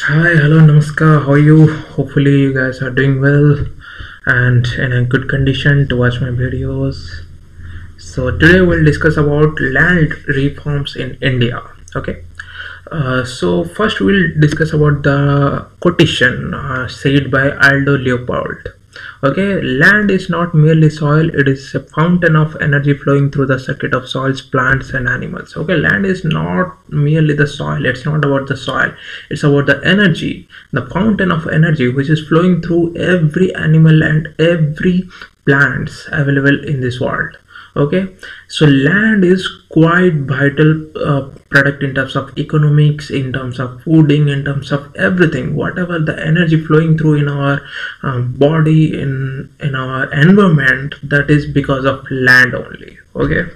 Hi, hello, namaskar. How are you? Hopefully, you guys are doing well and in a good condition to watch my videos. So today we'll discuss about land reforms in India. Okay. So first we'll discuss about the quotation said by Aldo Leopold. Okay, land is not merely soil, it is a fountain of energy flowing through the circuit of soils, plants and animals. Okay, land is not merely the soil, it's not about the soil, it's about the energy, the fountain of energy which is flowing through every animal and every plants available in this world. Okay, so land is quite vital product in terms of economics, in terms of fooding, in terms of everything, whatever the energy flowing through in our body, in our environment, that is because of land only. Okay,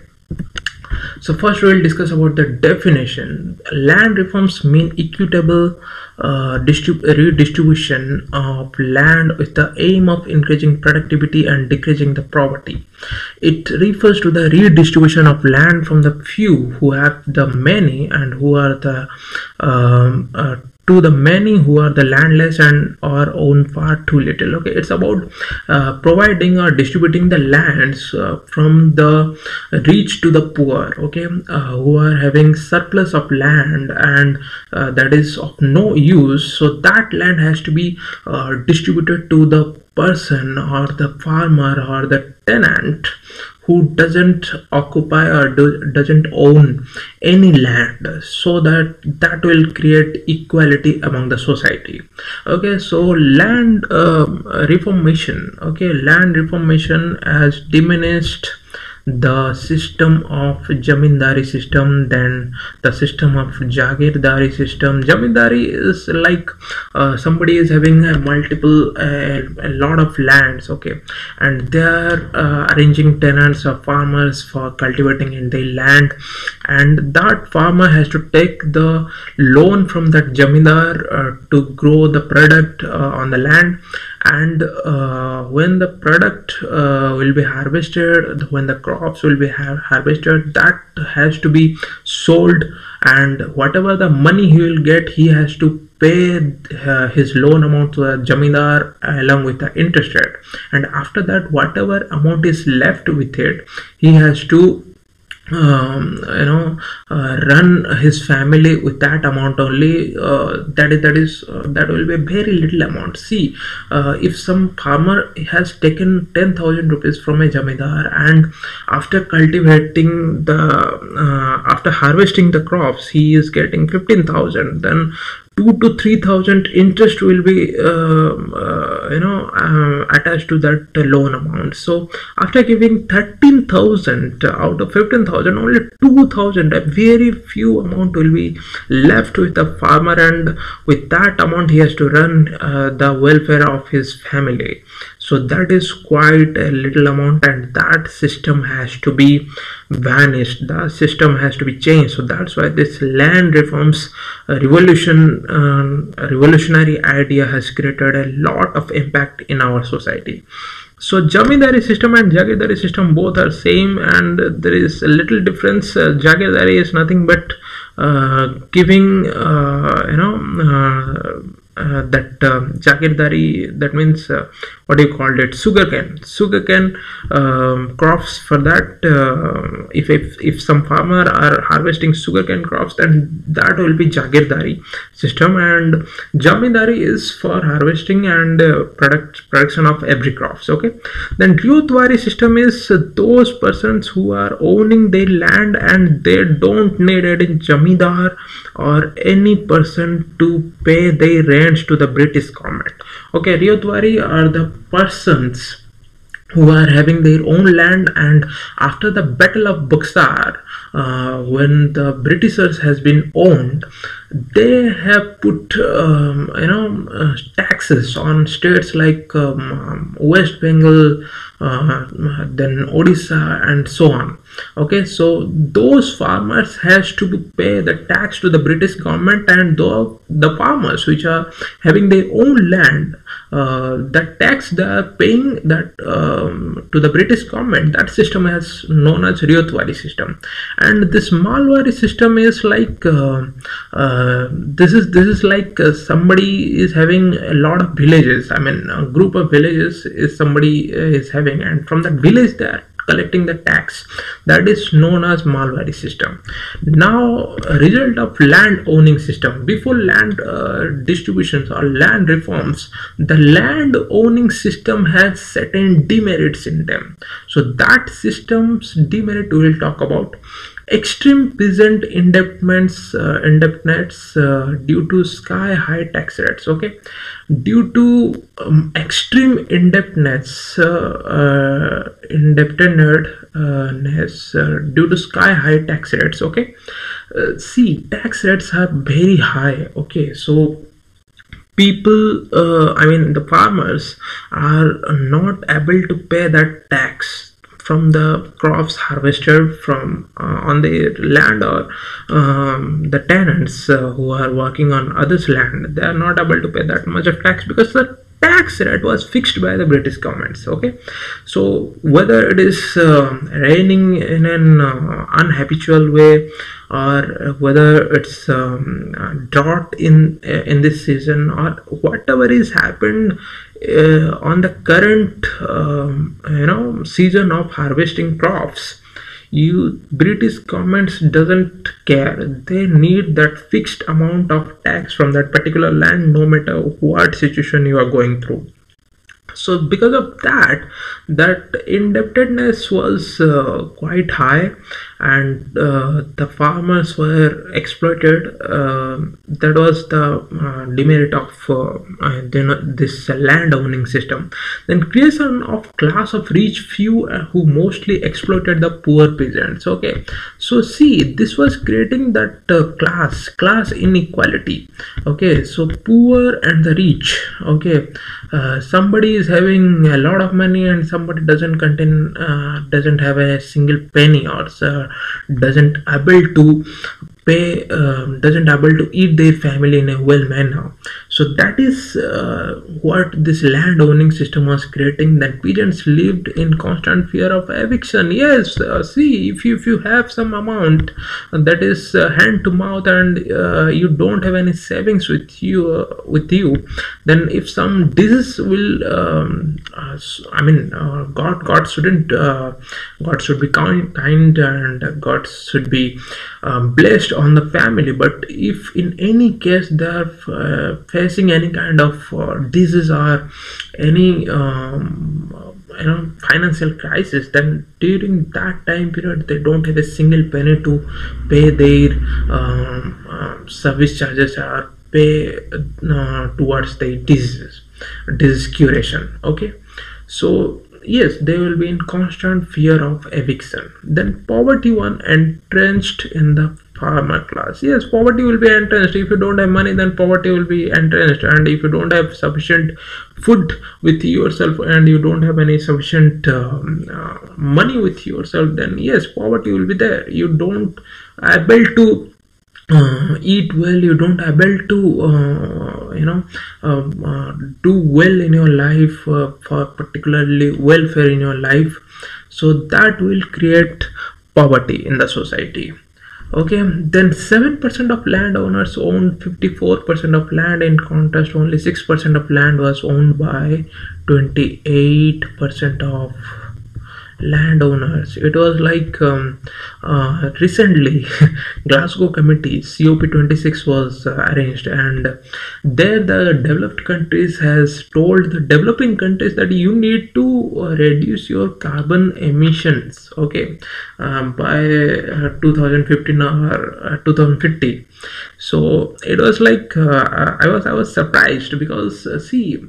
so first we'll discuss about the definition. Land reforms mean equitable redistribution of land with the aim of increasing productivity and decreasing the poverty. It refers to the redistribution of land from the few who have the many and who are the to the many who are the landless and or own far too little. Okay, it's about providing or distributing the lands from the rich to the poor. Okay, who are having surplus of land and that is of no use, so that land has to be distributed to the person or the farmer or the tenant who doesn't occupy or doesn't own any land, so that will create equality among the society. Okay, so land reformation. Okay, land reformation has diminished the system of jamindari system, then the system of jagirdari system. Jamindari is like somebody is having a a lot of lands. Okay, and they are arranging tenants or farmers for cultivating in their land, and that farmer has to take the loan from that jamindar to grow the product on the land. And when the product will be harvested, when the crops will be harvested, that has to be sold, and whatever the money he will get, he has to pay his loan amount to the jamindar along with the interest rate. And after that, whatever amount is left with it, he has to run his family with that amount only. That will be a very little amount. See, if some farmer has taken 10,000 rupees from a jamindar, and after cultivating the after harvesting the crops, he is getting 15,000, then 2 to 3,000 interest will be attached to that loan amount. So after giving 13,000 out of 15,000, only 2,000, a very few amount will be left with the farmer, and with that amount he has to run the welfare of his family. So that is quite a little amount, and that system has to be vanished. The system has to be changed. So that's why this land reforms revolutionary idea has created a lot of impact in our society. So jamindari system and jagirdari system both are same, and there is a little difference. Jagirdari is nothing but giving that jagirdari, that means what do you call it, sugarcane crops. For that, if some farmer are harvesting sugarcane crops, then that will be jagirdari system, and jamindari is for harvesting and production of every crops. Okay, then ryotwari system is those persons who are owning their land and they don't need any jamindar or any person to pay their rents to the British government. Okay, ryotwari are the persons who are having their own land, and after the Battle of Buxar, when the Britishers has been owned, they have put taxes on states like West Bengal, then Odisha and so on. Okay, so those farmers has to pay the tax to the British government, and the farmers which are having their own land, the tax they are paying that to the British government, that system is known as Riyotwari system. And this Malwari system is like this is like somebody is having a lot of villages. I mean, a group of villages is somebody is having, and from that village they are collecting the tax. That is known as Malwari system. Now, a result of land owning system. Before land distributions or land reforms, the land owning system has certain demerits in them. So that system's demerit we will talk about. Extreme present indebtedness due to sky high tax rates. Okay, due to extreme indebtedness due to sky high tax rates. Okay, see, tax rates are very high. Okay, so people, I mean the farmers are not able to pay that tax from the crops harvested from on their land, or the tenants who are working on others' land, they are not able to pay that much of tax because the tax rate was fixed by the British governments. Okay, so whether it is raining in an unhabitual way, or whether it's drought in this season, or whatever is happened on the current season of harvesting crops, British governments doesn't care. They need that fixed amount of tax from that particular land, no matter what situation you are going through. So because of that indebtedness was quite high, and the farmers were exploited. That was the demerit of this land owning system. Then creation of class of rich few who mostly exploited the poor peasants. Okay, so see, this was creating that class inequality. Okay, so poor and the rich. Okay, somebody is having a lot of money and somebody doesn't have a single penny, or doesn't able to pay, doesn't able to eat their family in a well manner. So that is what this land owning system was creating, that peasants lived in constant fear of eviction. Yes, see, if you have some amount that is hand to mouth, and you don't have any savings with you, then if some disease will God should be kind, and God should be blessed on the family. But if in any case they are facing any kind of disease or any financial crisis, then during that time period they don't have a single penny to pay their service charges, or pay towards the disease curation. Okay, so yes, they will be in constant fear of eviction. Then poverty one entrenched in the farmer class. Yes, poverty will be entrenched. If you don't have money, then poverty will be entrenched. And if you don't have sufficient food with yourself, and you don't have any sufficient money with yourself, then yes, poverty will be there. You don't able to eat well, you don't able to do well in your life, for particularly welfare in your life. So that will create poverty in the society. Okay, then 7% of landowners owned 54% of land. In contrast, only 6% of land was owned by 28% of landowners. It was like recently Glasgow Committee COP26 was arranged, and there the developed countries has told the developing countries that you need to reduce your carbon emissions, okay, by 2015 or 2050. So it was like I was surprised, because see,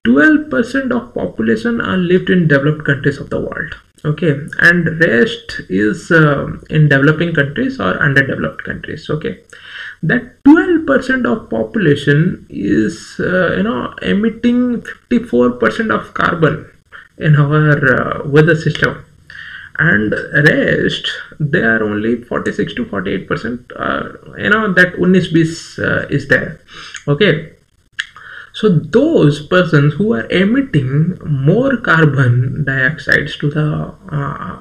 12% of population are lived in developed countries of the world. Okay, and rest is in developing countries or underdeveloped countries. Okay, that 12% of population is emitting 54% of carbon in our weather system, and rest they are only 46 to 48%. That 19-20 is there. Okay, So those persons who are emitting more carbon dioxides to the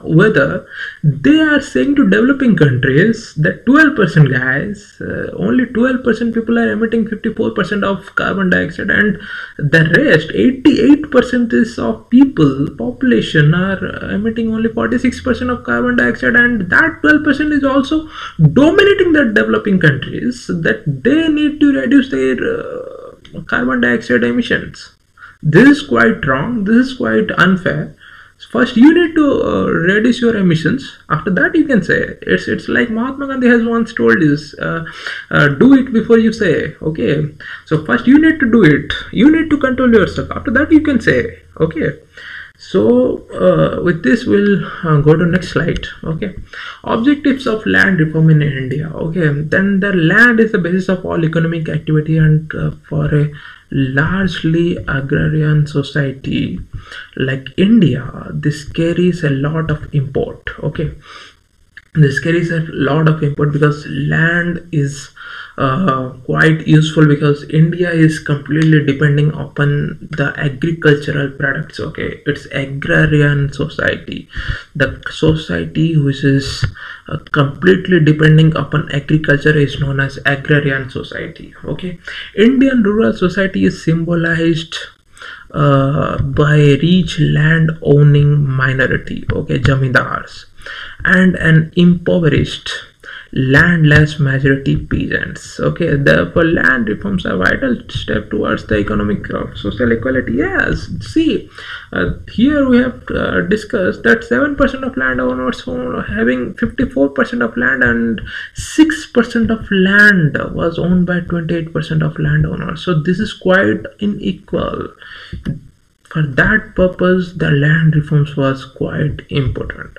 weather, they are saying to developing countries that 12% guys, only 12% people are emitting 54% of carbon dioxide, and the rest 88% is of people population are emitting only 46% of carbon dioxide, and that 12% is also dominating the developing countries that they need to reduce their carbon dioxide emissions. This is quite wrong. This is quite unfair. First, you need to reduce your emissions. After that, you can say it's like Mahatma Gandhi has once told us, do it before you say. Okay. So first, you need to do it. You need to control yourself. After that, you can say. Okay. So with this we'll go to next slide. Okay, objectives of land reform in India. Okay, then the land is the basis of all economic activity, and for a largely agrarian society like India, this carries a lot of import. Okay, this carries a lot of import because land is quite useful, because India is completely depending upon the agricultural products. Okay, it's agrarian society. The society which is completely depending upon agriculture is known as agrarian society. Okay, Indian rural society is symbolized by rich land owning minority, okay, jamidars, and an impoverished landless majority peasants. Okay, therefore land reforms are a vital step towards the economic social equality. Yes, see, here we have discussed that 7% of landowners were having 54% of land, and 6% of land was owned by 28% of landowners. So this is quite unequal. For that purpose, the land reforms was quite important.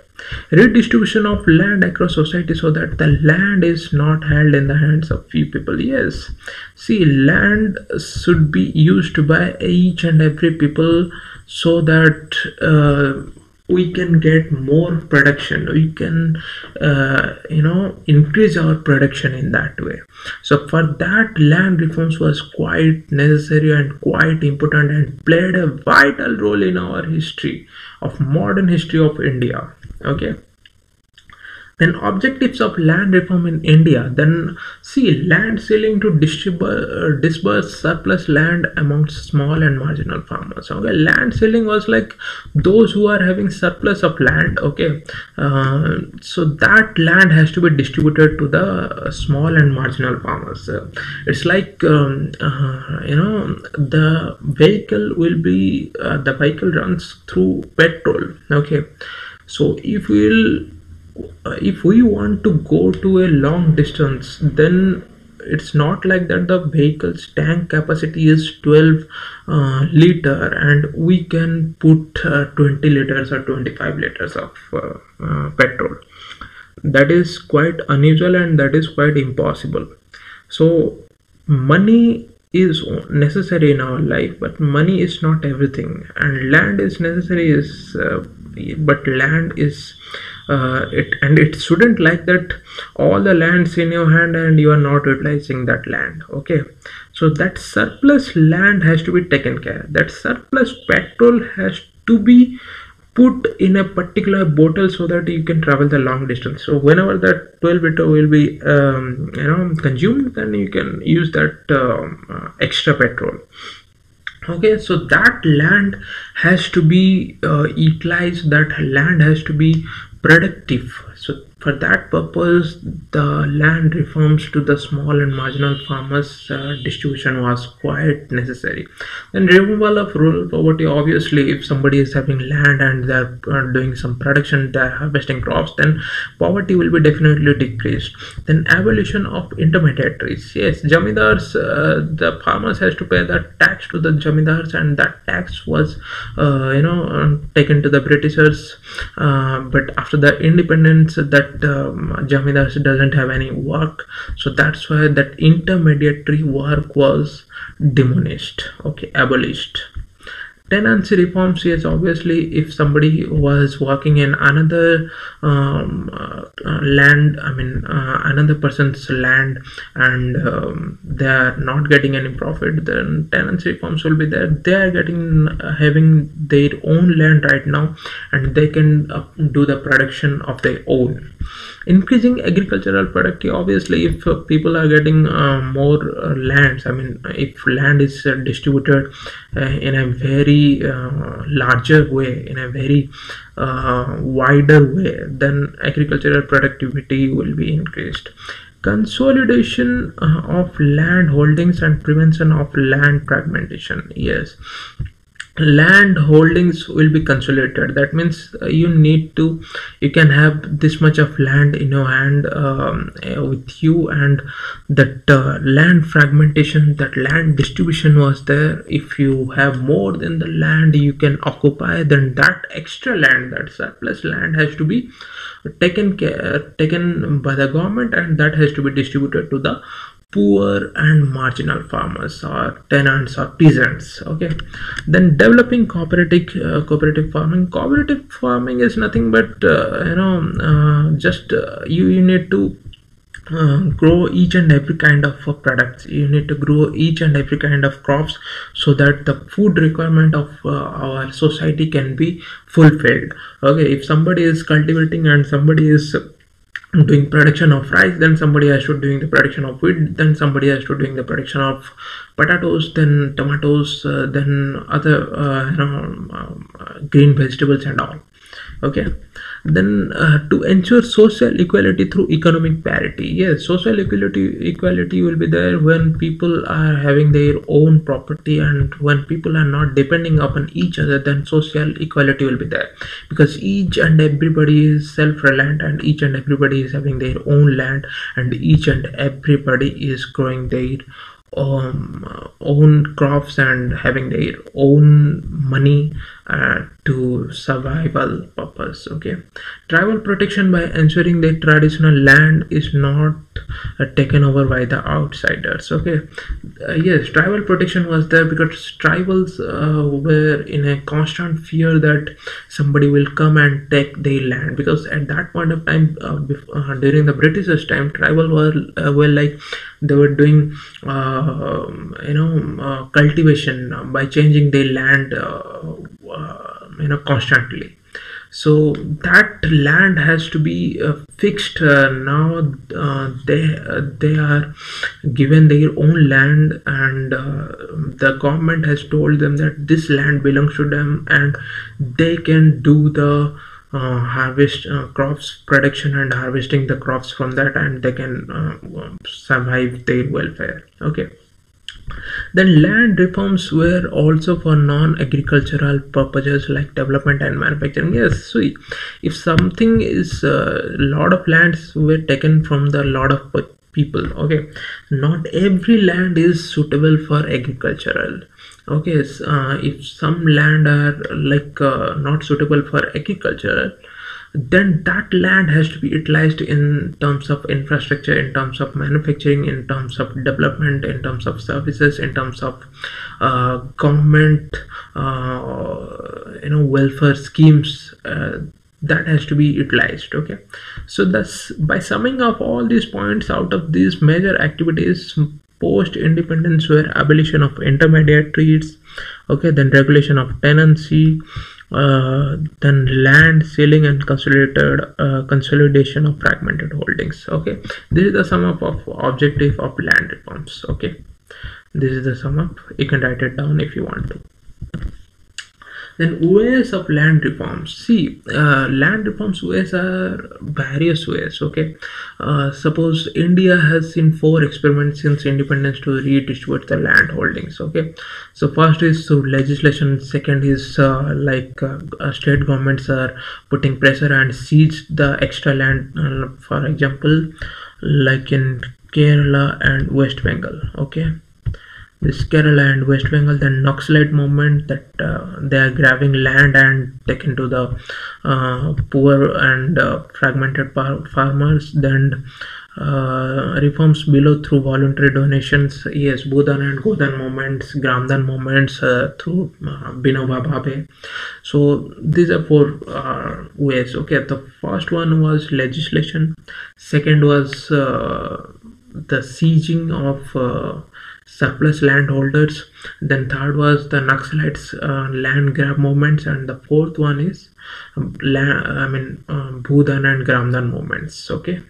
Redistribution of land across society so that the land is not held in the hands of few people. Yes, see, land should be used by each and every people so that we can get more production. We can increase our production in that way. So for that, land reforms was quite necessary and quite important, and played a vital role in our history of modern history of India. Okay, then objectives of land reform in India. Then see, land ceiling to disburse surplus land amongst small and marginal farmers. Okay, land ceiling was like those who are having surplus of land. Okay, so that land has to be distributed to the small and marginal farmers. It's like the vehicle will be the vehicle runs through petrol. Okay, so if we want to go to a long distance, then it's not like that the vehicle's tank capacity is 12 liter and we can put 20 liters or 25 liters of petrol. That is quite unusual and that is quite impossible. So money is necessary in our life, but money is not everything, and land is necessary, but land is it shouldn't like that all the land's in your hand and you are not utilizing that land. Okay, so that surplus land has to be taken care. That surplus petrol has to be put in a particular bottle so that you can travel the long distance. So whenever that 12 liter will be consumed, then you can use that extra petrol. Okay, so that land has to be utilized, that land has to be productive. So for that purpose, the land reforms to the small and marginal farmers distribution was quite necessary. Then removal of rural poverty. Obviously, if somebody is having land and they are doing some production, they are harvesting crops, then poverty will be definitely decreased. Then abolition of intermediaries. Yes, jamidars, the farmers has to pay that tax to the jamidars, and that tax was taken to the Britishers. But after the independence, that jamidars doesn't have any work, so that's why that intermediary work was demolished. Okay, abolished. Tenancy reforms, yes, obviously, if somebody was working in another land, I mean, another person's land, and they are not getting any profit, then tenancy reforms will be there. They are getting having their own land right now, and they can do the production of their own. Increasing agricultural productivity, obviously, if people are getting more lands, I mean, if land is distributed in a very larger way, in a very wider way, then agricultural productivity will be increased. Consolidation of land holdings and prevention of land fragmentation, yes, land holdings will be consolidated. That means you can have this much of land in your hand with you, and that land fragmentation, that land distribution was there. If you have more than the land you can occupy, then that extra land, that surplus land, has to be taken by the government, and that has to be distributed to the poor and marginal farmers or tenants or peasants. Okay, then developing cooperative farming. Cooperative farming is nothing but just you need to grow each and every kind of products. You need to grow each and every kind of crops, so that the food requirement of our society can be fulfilled. Okay, if somebody is cultivating and somebody is doing production of rice, then somebody has to doing the production of wheat, then somebody has to doing the production of potatoes, then tomatoes, then other green vegetables and all. Okay, then to ensure social equality through economic parity, yes, social equality will be there when people are having their own property, and when people are not depending upon each other, then social equality will be there, because each and everybody is self-reliant, and each and everybody is having their own land, and each and everybody is growing their own crops and having their own money to survival purpose. Okay, tribal protection, by ensuring that traditional land is not taken over by the outsiders. Okay, yes, tribal protection was there because tribals were in a constant fear that somebody will come and take their land, because at that point of time, during the Britishers time, tribal were like, they were doing cultivation by changing their land constantly. So that land has to be fixed. Now they are given their own land, and the government has told them that this land belongs to them, and they can do the harvest crops production and harvesting the crops from that, and they can survive their welfare. Okay, then land reforms were also for non-agricultural purposes like development and manufacturing. Yes, so if something is lot of lands were taken from the lot of people. Okay, not every land is suitable for agricultural. Okay, if some land are like not suitable for agriculture, then that land has to be utilized in terms of infrastructure, in terms of manufacturing, in terms of development, in terms of services, in terms of government welfare schemes. That has to be utilized. Okay, so thus, by summing up all these points, out of these major activities post independence were abolition of intermediaries, okay, then regulation of tenancy, then land sealing and consolidation of fragmented holdings. Okay, this is the sum up of objective of land reforms. Okay, this is the sum up. You can write it down if you want to. Then ways of land reforms. See, land reforms ways are various ways. Okay, suppose India has seen 4 experiments since independence to redistribute the land holdings. Okay, so first is through legislation, second is state governments are putting pressure and seize the extra land, for example like in Kerala and West Bengal. Okay, this Kerala and West Bengal. Then Naxalite movement, that they are grabbing land and taken to the poor and fragmented farmers. Then reforms below through voluntary donations. Yes, Bhudan and Godan movements, Gramdan movements through Binoba Bhabhe. So these are four ways. Okay, the first one was legislation. Second was the sieging of surplus landholders. Then third was the Naxalites land grab movements, and the fourth one is Bhudan and Gramdan movements. Okay.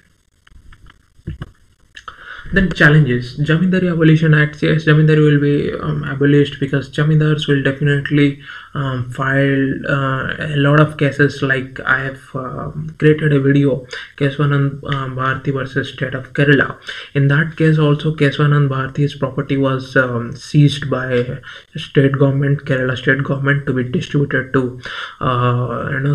Then challenges. Jamindari Abolition Act. Yes, Jamindari will be abolished because Jamindars will definitely file a lot of cases. Like I have created a video, Keswanand Bharati versus State of Kerala. In that case, also Keswanand Bharati's property was seized by state government, Kerala state government, to be distributed to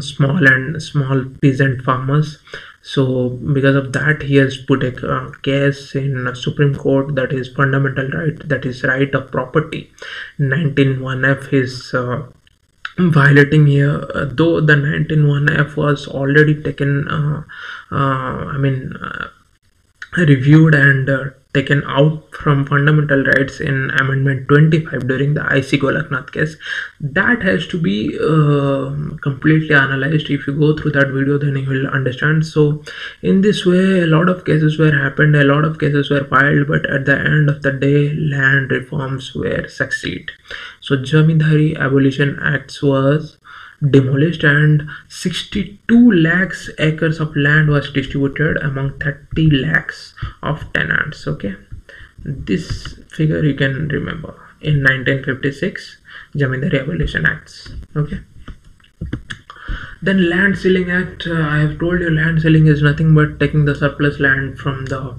small peasant farmers. So because of that, he has put a case in Supreme Court, that is fundamental right, that is right of property. 19(1)(f) is violating here, though the 19(1)(f) was already taken reviewed and taken out from fundamental rights in Amendment 25 during the IC Golaknath case. That has to be completely analyzed. If you go through that video, then you will understand. So in this way, a lot of cases were happened, a lot of cases were filed, but at the end of the day, land reforms were succeed. So Jamindari Abolition Acts was demolished and 62 lakhs acres of land was distributed among 30 lakhs of tenants. Okay, this figure you can remember in 1956 Jamindari Abolition Acts. Okay. Then Land Ceiling Act. I have told you land ceiling is nothing but taking the surplus land from the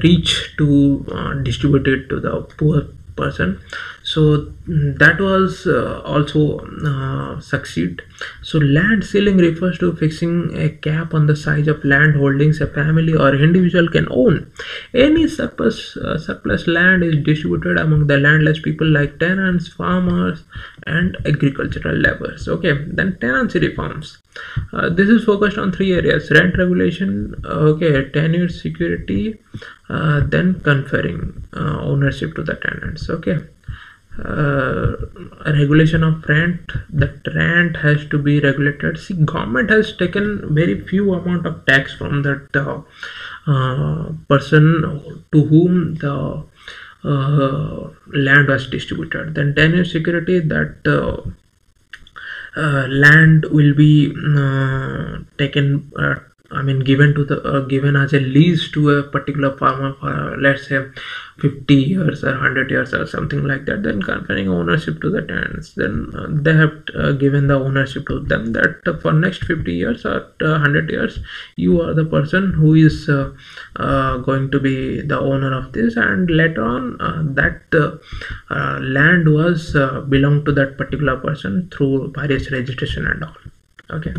rich to distribute it to the poor person. So that was also succeed. So land ceiling refers to fixing a cap on the size of land holdings a family or individual can own. Any surplus land is distributed among the landless people like tenants, farmers, and agricultural laborers. Okay, then tenancy reforms. This is focused on three areas: rent regulation, okay, tenure security, then conferring ownership to the tenants. Okay. Regulation of rent. That rent has to be regulated. See, government has taken very few amount of tax from that person to whom the land was distributed. Then tenure security, that land will be taken given to the given as a lease to a particular farmer for let's say 50 years or 100 years or something like that. Then conferring ownership to the tenants, then they have given the ownership to them that for next 50 years or 100 years you are the person who is going to be the owner of this, and later on that land was belonged to that particular person through various registration and all. Okay.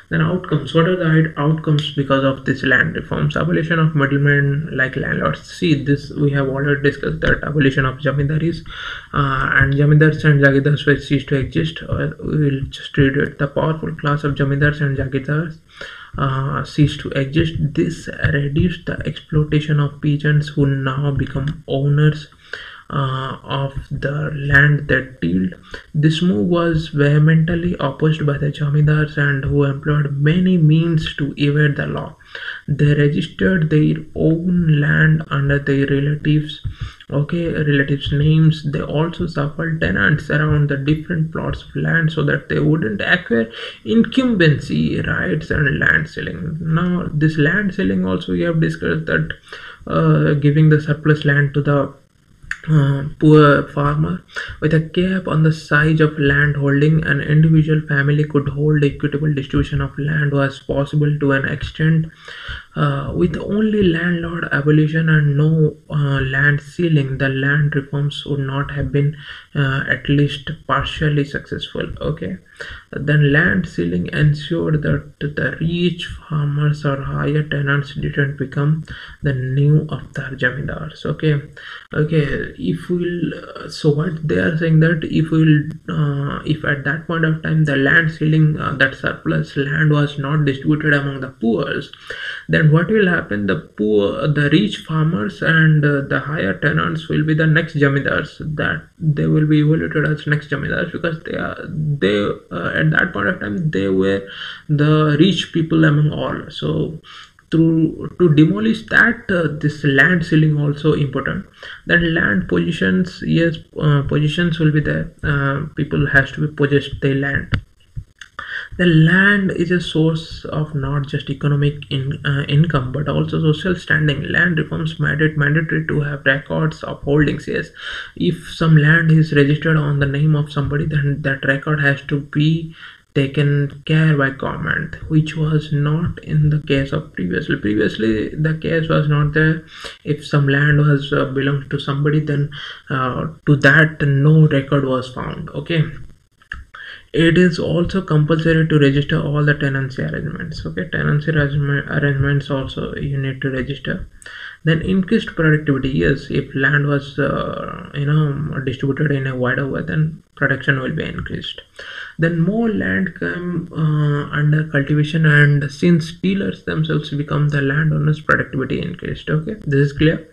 Then outcomes. What are the outcomes because of this land reforms? Abolition of middlemen like landlords. See, this we have already discussed, that abolition of jamindaris and jamindars and jagirdars will cease to exist. We will just read it. The powerful class of jamindars and jagirdars cease to exist. This reduced the exploitation of peasants who now become owners of the land they tilled. This move was vehemently opposed by the jamindars, and who employed many means to evade the law. They registered their own land under their relatives' names. They also suffered tenants around the different plots of land so that they wouldn't acquire incumbency rights and land ceiling. Now this land ceiling also we have discussed, that giving the surplus land to the poor farmer. With a cap on the size of land holding, an individual family could hold equitable distribution of land was possible to an extent. With only landlord abolition and no land ceiling, the land reforms would not have been at least partially successful. Okay. Then land ceiling ensured that the rich farmers or higher tenants didn't become the new avatar jamindars. Okay. If we'll so what they are saying, that if at that point of time the land ceiling, that surplus land was not distributed among the poor, then then what will happen? The poor, the rich farmers and the higher tenants will be the next jamidars, that they will be evaluated as next jamidars, because they at that point of time they were the rich people among all. So to demolish that, this land ceiling also important. Then land positions, yes, positions will be there. People has to be possessed their land. The land is a source of not just economic income but also social standing. Land reforms made it mandatory to have records of holdings. Yes, if some land is registered on the name of somebody, then that record has to be taken care by government, which was not in the case of previously. The case was not there. If some land was belongs to somebody, then to that no record was found. Okay, it is also compulsory to register all the tenancy arrangements. Okay, tenancy arrangements also you need to register. Then increased productivity. Yes, if land was distributed in a wider way, then production will be increased. Then more land come under cultivation, and since dealers themselves become the landowners, productivity increased. Okay, this is clear.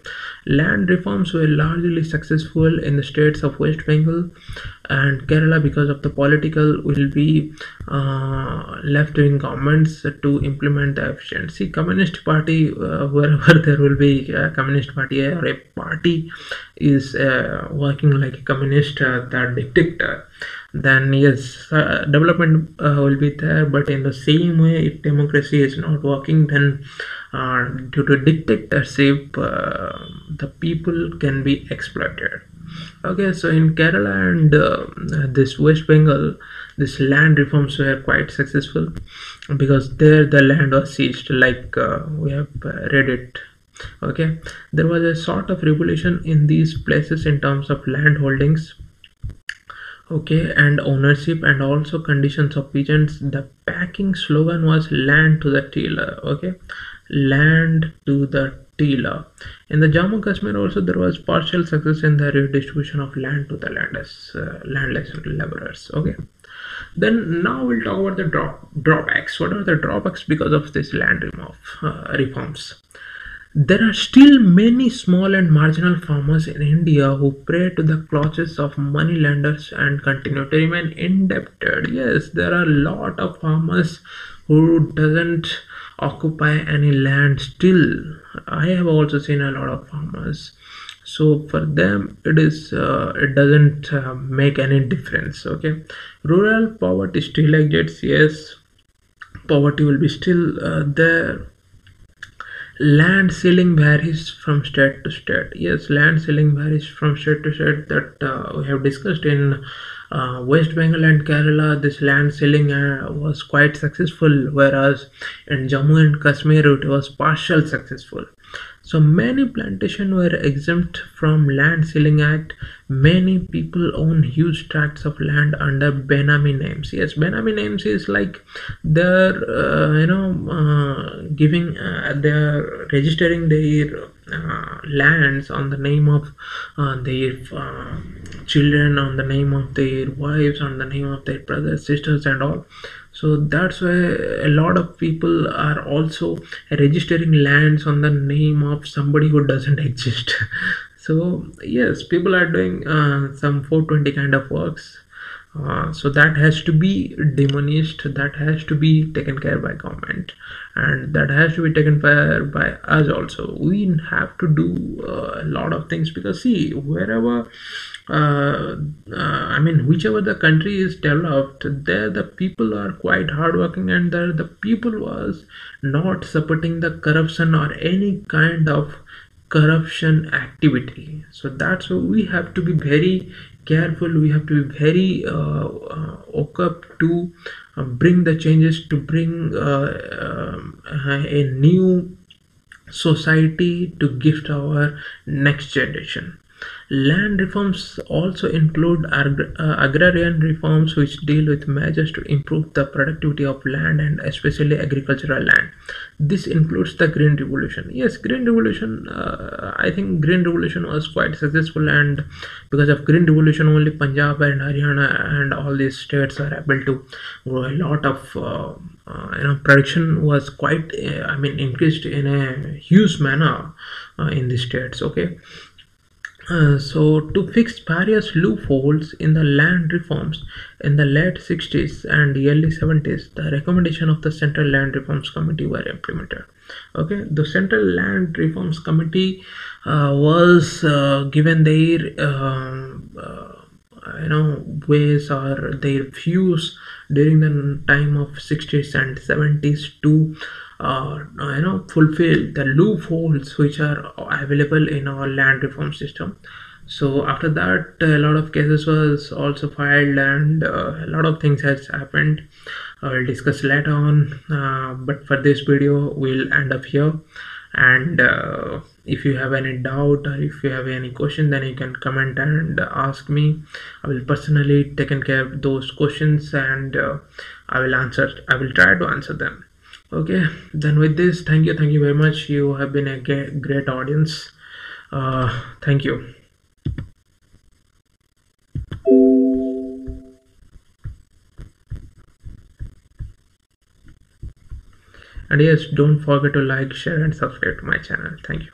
Land reforms were largely successful in the states of West Bengal and Kerala because of the political will be left-wing governments to implement the efficiency. Communist party, wherever there will be a communist party or a party is working like a communist, that dictator, then yes, development will be there. But in the same way, if democracy is not working, then due to dictatorship, the people can be exploited. Okay, so in Kerala and this West Bengal, this land reforms were quite successful because there the land was seized, like we have read it. Okay, there was a sort of revolution in these places in terms of land holdings, okay, and ownership and also conditions of peasants. The packing slogan was land to the tiller. Okay, land to the tiller. In the Jammu Kashmir also there was partial success in the redistribution of land to the landless laborers. Okay, then now we'll talk about the drawbacks. What are the drawbacks because of this land reforms? There are still many small and marginal farmers in India who pray to the clutches of moneylenders and continue to remain indebted. Yes, there are a lot of farmers who doesn't occupy any land still. I have also seen a lot of farmers. So for them, it doesn't make any difference. Okay, rural poverty still exists. Yes, poverty will be still there. Land ceiling varies from state to state. Yes, land ceiling varies from state to state, that we have discussed in West Bengal and Kerala. This land ceiling was quite successful, whereas in Jammu and Kashmir it was partial successful. So many plantations were exempt from Land Ceiling Act. Many people own huge tracts of land under Benami names. Yes, Benami names is like they're they're registering their lands on the name of their children, on the name of their wives, on the name of their brothers, sisters, and all. So that's why a lot of people are also registering lands on the name of somebody who doesn't exist. So yes, people are doing some 420 kind of works. So that has to be demonished, that has to be taken care by government, and that has to be taken care by us also. We have to do a lot of things, because see, wherever whichever the country is developed, there the people are quite hardworking, and there the people was not supporting the corruption or any kind of corruption activity. So that's why we have to be very careful. We have to be very woke up to bring the changes, to bring a new society to gift our next generation. Land reforms also include agrarian reforms, which deal with measures to improve the productivity of land and especially agricultural land. This includes the Green Revolution. Yes, Green Revolution. I think Green Revolution was quite successful, and because of Green Revolution, only Punjab and Haryana and all these states are able to grow a lot of. Production was quite. Increased in a huge manner in the states. Okay. So, to fix various loopholes in the land reforms in the late 60s and early 70s, the recommendation of the Central Land Reforms Committee were implemented. Okay, the Central Land Reforms Committee was given their ways or their views during the time of 60s and 70s to fulfill the loopholes which are available in our land reform system. So after that, a lot of cases was also filed, and a lot of things has happened. I'll discuss later on, but for this video we'll end up here. And if you have any doubt or if you have any question, then you can comment and ask me. I will personally taken care of those questions, and I will try to answer them. Okay, then with this, thank you very much. You have been a great audience. Thank you. And yes, don't forget to like, share and subscribe to my channel. Thank you.